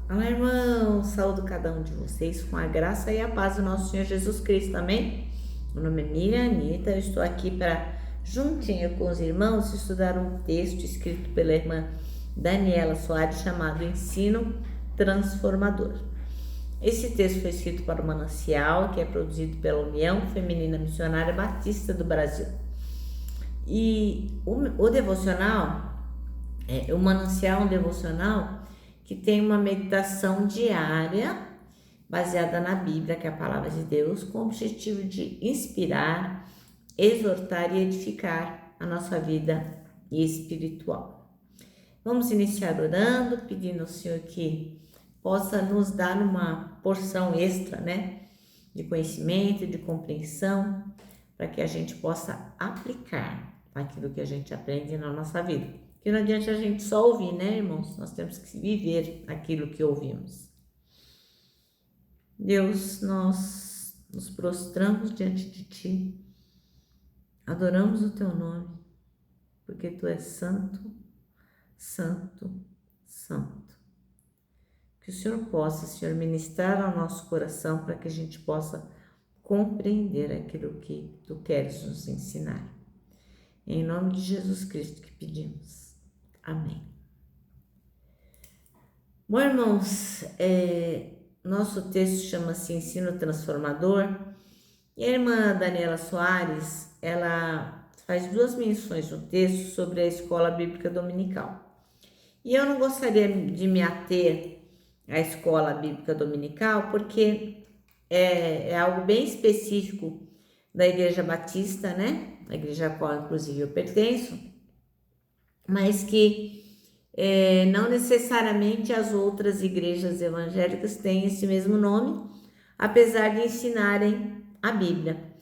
Olá, irmãos, saúdo cada um de vocês com a graça e a paz do nosso Senhor Jesus Cristo, amém? Meu nome é Miriam Anitta, eu estou aqui para, juntinho com os irmãos, estudar um texto escrito pela irmã Daniela Soares, chamado Ensino Transformador. Esse texto foi escrito para o Manancial, que é produzido pela União Feminina Missionária Batista do Brasil. E o devocional, o Manancial é um devocional que tem uma meditação diária baseada na Bíblia, que é a palavra de Deus, com o objetivo de inspirar, exortar e edificar a nossa vida espiritual. Vamos iniciar orando, pedindo ao Senhor que possa nos dar uma porção extra, de conhecimento, de compreensão, para que a gente possa aplicar aquilo que a gente aprende na nossa vida. Que não adianta a gente só ouvir, irmãos? Nós temos que viver aquilo que ouvimos. Deus, nós nos prostramos diante de Ti, adoramos o Teu nome, porque Tu és santo, santo, santo. Que o Senhor possa, Senhor, ministrar ao nosso coração para que a gente possa compreender aquilo que Tu queres nos ensinar. Em nome de Jesus Cristo que pedimos. Amém. Bom, irmãos, nosso texto chama-se Ensino Transformador e a irmã Daniela Soares, ela faz 2 menções no texto sobre a escola bíblica dominical. E eu não gostaria de me ater à escola bíblica dominical porque é algo bem específico da Igreja Batista, a igreja a qual inclusive eu pertenço, mas que não necessariamente as outras igrejas evangélicas têm esse mesmo nome, apesar de ensinarem a Bíblia.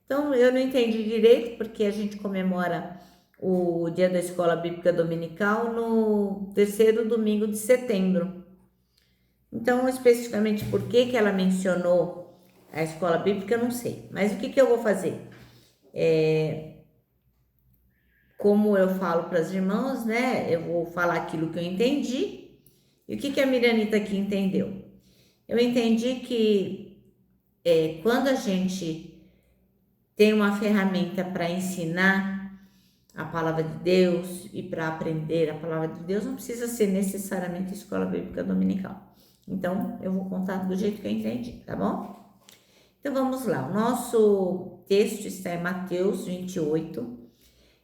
Então, eu não entendi direito, porque a gente comemora o dia da Escola Bíblica Dominical no 3º domingo de setembro. Então, especificamente por que ela mencionou a Escola Bíblica, eu não sei. Mas o que eu vou fazer? Como eu falo para as irmãs, eu vou falar aquilo que eu entendi. E o que a Miranita aqui entendeu? Eu entendi que quando a gente tem uma ferramenta para ensinar a palavra de Deus e para aprender a palavra de Deus, não precisa ser necessariamente escola bíblica dominical. Então, eu vou contar do jeito que eu entendi, tá bom? Então, vamos lá. O nosso texto está em Mateus 28,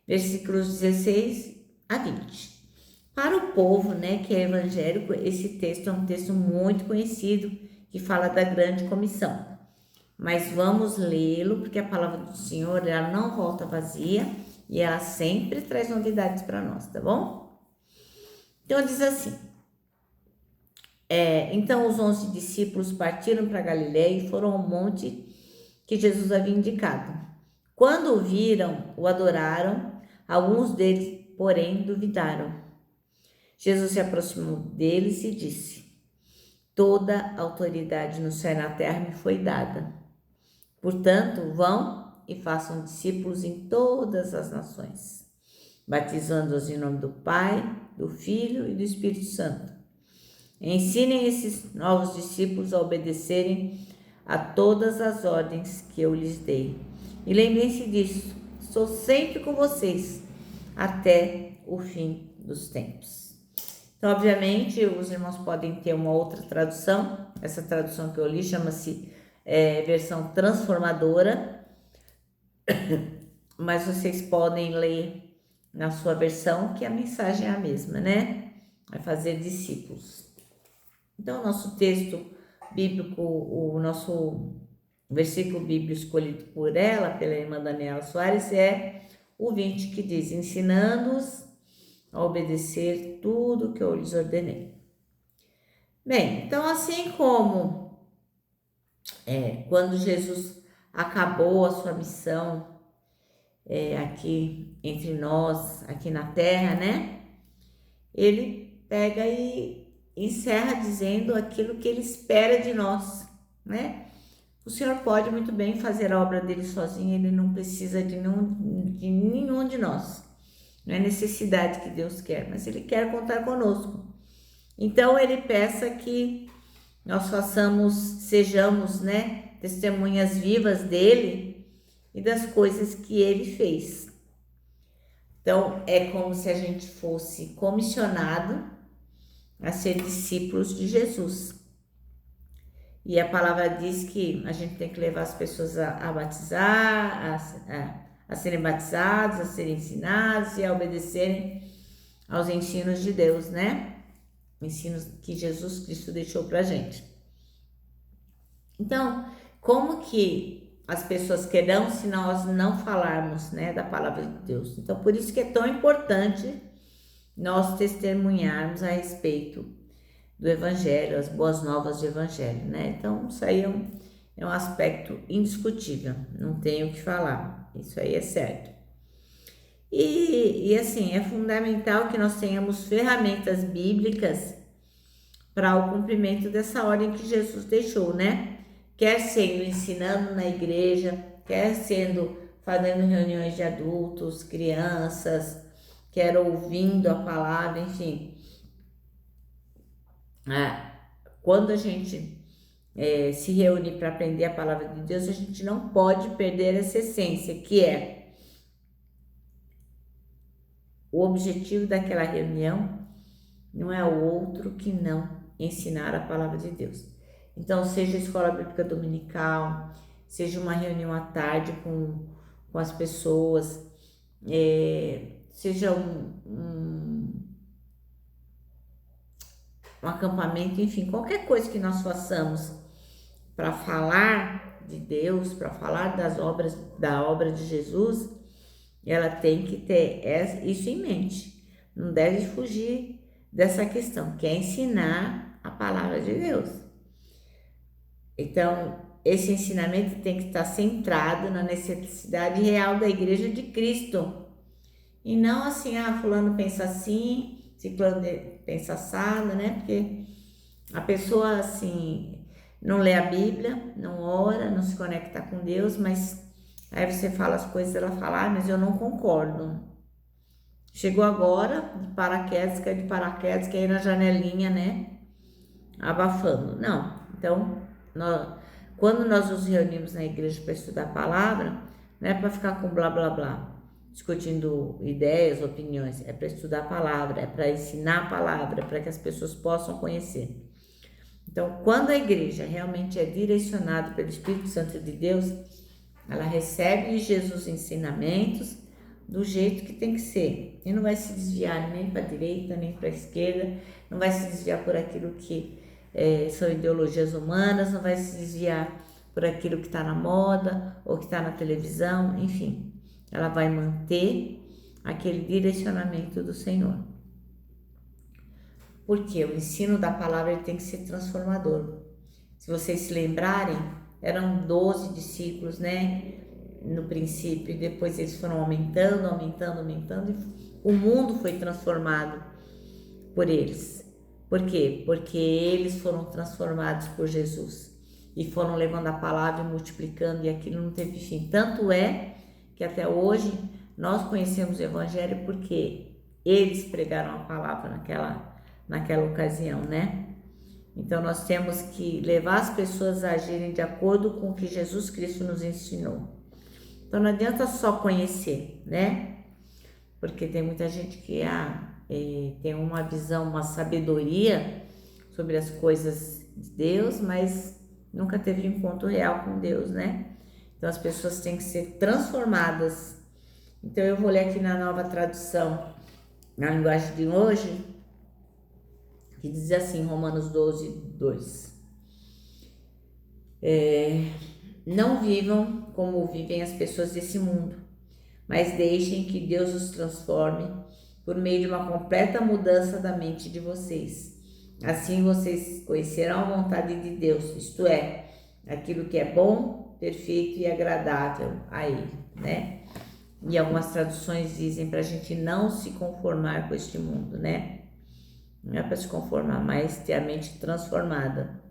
versículos 16 a 20. Para o povo, que é evangélico, esse texto é um texto muito conhecido, que fala da grande comissão. Mas vamos lê-lo, porque a palavra do Senhor, ela não volta vazia e ela sempre traz novidades para nós, tá bom? Então, diz assim: então os 11 discípulos partiram para Galiléia e foram ao monte que Jesus havia indicado. Quando o viram, o adoraram. Alguns deles, porém, duvidaram. Jesus se aproximou deles e disse: toda autoridade no céu e na terra me foi dada. Portanto, vão e façam discípulos em todas as nações, batizando-os em nome do Pai, do Filho e do Espírito Santo. Ensinem esses novos discípulos a obedecerem a todas as ordens que eu lhes dei. E lembrem-se disso, estou sempre com vocês até o fim dos tempos. Então, obviamente, os irmãos podem ter uma outra tradução. Essa tradução que eu li chama-se versão transformadora, mas vocês podem ler na sua versão, que a mensagem é a mesma, Vai fazer discípulos. Então, o nosso texto bíblico, o nosso versículo bíblico escolhido por ela, pela irmã Daniela Soares, é o 20, que diz: ensinando-os a obedecer tudo que eu lhes ordenei. Bem, então assim como quando Jesus acabou a sua missão aqui entre nós, aqui na terra, ele pega e encerra dizendo aquilo que ele espera de nós, O Senhor pode muito bem fazer a obra dele sozinho, ele não precisa de nenhum de nós. Não é necessidade que Deus quer, mas ele quer contar conosco. Então ele peça que nós sejamos, né, testemunhas vivas dele e das coisas que ele fez. Então é como se a gente fosse comissionado a ser discípulos de Jesus. E a palavra diz que a gente tem que levar as pessoas a batizar, a serem batizados, a serem ensinados e a obedecerem aos ensinos de Deus, né? Ensinos que Jesus Cristo deixou pra gente. Então, como que as pessoas querão se nós não falarmos, né, da palavra de Deus? Então, por isso que é tão importante nós testemunharmos a respeito do Evangelho, as boas novas do Evangelho, né? Então, isso aí é um aspecto indiscutível, não tenho o que falar, isso aí é certo. E assim, é fundamental que nós tenhamos ferramentas bíblicas para o cumprimento dessa ordem que Jesus deixou, né? Quer sendo ensinando na igreja, quer sendo fazendo reuniões de adultos, crianças, quer ouvindo a palavra, enfim. Quando a gente se reúne para aprender a palavra de Deus, a gente não pode perder essa essência, que é o objetivo daquela reunião não é o outro que não ensinar a palavra de Deus. Então, seja escola bíblica dominical, seja uma reunião à tarde com as pessoas, seja um acampamento, enfim, qualquer coisa que nós façamos para falar de Deus, para falar da obra de Jesus, ela tem que ter isso em mente. Não deve fugir dessa questão, que é ensinar a palavra de Deus. Então, esse ensinamento tem que estar centrado na necessidade real da igreja de Cristo. E não assim, fulano pensa assim, ciclano pensa assado, né? Porque a pessoa, assim, não lê a Bíblia, não ora, não se conecta com Deus, mas aí você fala as coisas, ela fala, mas eu não concordo. Chegou agora, de paraquedas, quer ir na janelinha, né? Abafando. Não. Então, quando nós nos reunimos na igreja para estudar a palavra, não é para ficar com blá blá blá, discutindo ideias, opiniões. É para estudar a palavra, é para ensinar a palavra, para que as pessoas possam conhecer. Então, quando a igreja realmente é direcionada pelo Espírito Santo de Deus, ela recebe de Jesus ensinamentos do jeito que tem que ser. E não vai se desviar nem para a direita, nem para a esquerda, não vai se desviar por aquilo que são ideologias humanas, não vai se desviar por aquilo que está na moda ou que está na televisão, enfim. Ela vai manter aquele direcionamento do Senhor. Porque o ensino da palavra ele tem que ser transformador. Se vocês se lembrarem, eram 12 discípulos, né? No princípio, e depois eles foram aumentando, e o mundo foi transformado por eles. Por quê? Porque eles foram transformados por Jesus e foram levando a palavra e multiplicando, e aquilo não teve fim. Tanto é que até hoje nós conhecemos o Evangelho porque eles pregaram a palavra naquela ocasião, né? Então nós temos que levar as pessoas a agirem de acordo com o que Jesus Cristo nos ensinou. Então não adianta só conhecer, né? Porque tem muita gente que tem uma visão, uma sabedoria sobre as coisas de Deus, mas nunca teve encontro real com Deus, né? Então as pessoas têm que ser transformadas. Então eu vou ler aqui na Nova Tradução, na linguagem de hoje, que diz assim, Romanos 12, 2. Não vivam como vivem as pessoas desse mundo, mas deixem que Deus os transforme por meio de uma completa mudança da mente de vocês. Assim vocês conhecerão a vontade de Deus, isto é, aquilo que é bom, perfeito e agradável a Ele, né? E algumas traduções dizem para a gente não se conformar com este mundo, né? Não é para se conformar, mas ter a mente transformada.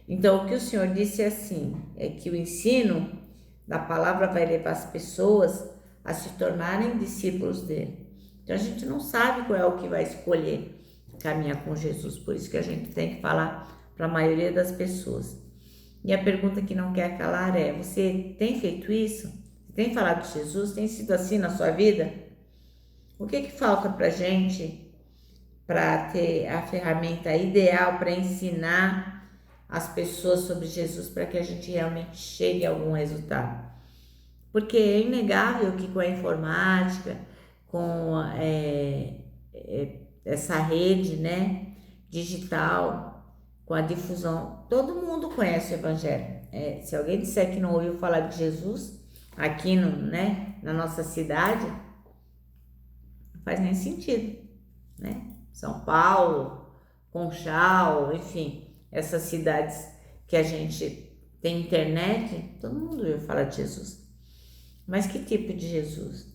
Então, o que o Senhor disse é assim, é que o ensino da palavra vai levar as pessoas a se tornarem discípulos dele. Então, a gente não sabe qual é o que vai escolher, caminhar com Jesus. Por isso que a gente tem que falar para a maioria das pessoas. E a pergunta que não quer calar é: você tem feito isso? Tem falado de Jesus? Tem sido assim na sua vida? O que falta para a gente para ter a ferramenta ideal para ensinar as pessoas sobre Jesus, para que a gente realmente chegue a algum resultado? Porque é inegável que com a informática, com essa rede, né, digital, com a difusão, todo mundo conhece o Evangelho. Se alguém disser que não ouviu falar de Jesus aqui na nossa cidade, não faz nem sentido, né? São Paulo, Conchal, enfim, essas cidades que a gente tem internet, todo mundo ouviu falar de Jesus. Mas que tipo de Jesus?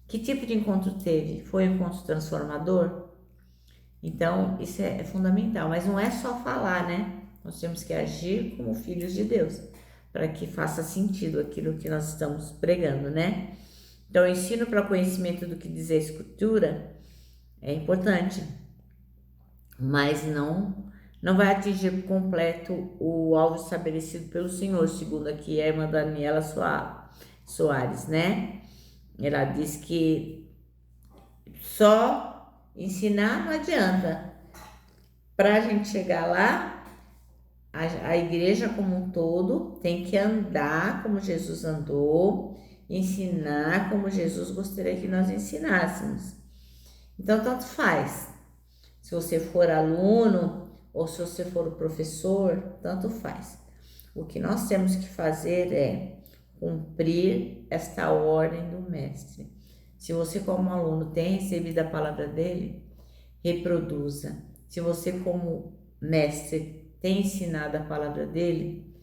Que tipo de encontro teve? Foi um encontro transformador? Então, isso é fundamental, mas não é só falar, né? Nós temos que agir como filhos de Deus, para que faça sentido aquilo que nós estamos pregando, né? Então, o ensino para conhecimento do que diz a Escritura é importante, mas não vai atingir por completo o alvo estabelecido pelo Senhor, segundo aqui a irmã Daniela Soares, né? Ela diz que só ensinar não adianta. Para a gente chegar lá, a igreja como um todo tem que andar como Jesus andou, ensinar como Jesus gostaria que nós ensinássemos. Então, tanto faz. Se você for aluno ou se você for o professor, tanto faz. O que nós temos que fazer é cumprir esta ordem do mestre. Se você como aluno tem recebido a palavra dele, reproduza. Se você como mestre tem ensinado a palavra dele,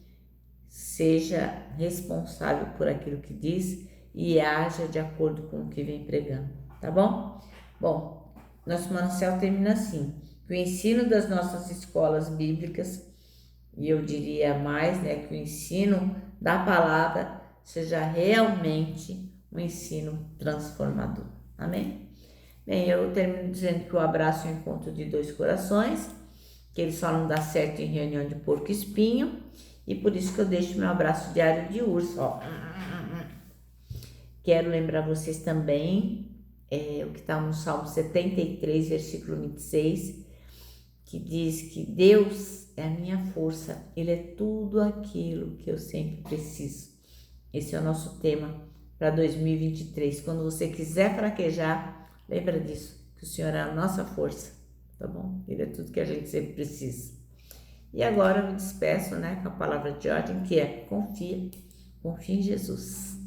seja responsável por aquilo que diz e haja de acordo com o que vem pregando, tá bom? Bom, nosso manancial termina assim: que o ensino das nossas escolas bíblicas, e eu diria mais, né, que o ensino da palavra seja realmente um ensino transformador. Amém? Bem, eu termino dizendo que o abraço é um encontro de dois corações, que eles só não dá certo em reunião de porco espinho, e por isso que eu deixo meu abraço diário de urso, ó. Quero lembrar vocês também o que está no Salmo 73, versículo 26, que diz que Deus é a minha força, Ele é tudo aquilo que eu sempre preciso. Esse é o nosso tema para 2023. Quando você quiser fraquejar, lembra disso, que o Senhor é a nossa força, tá bom? Ele é tudo que a gente sempre precisa. E agora eu me despeço, né, com a palavra de ordem, que é confia em Jesus.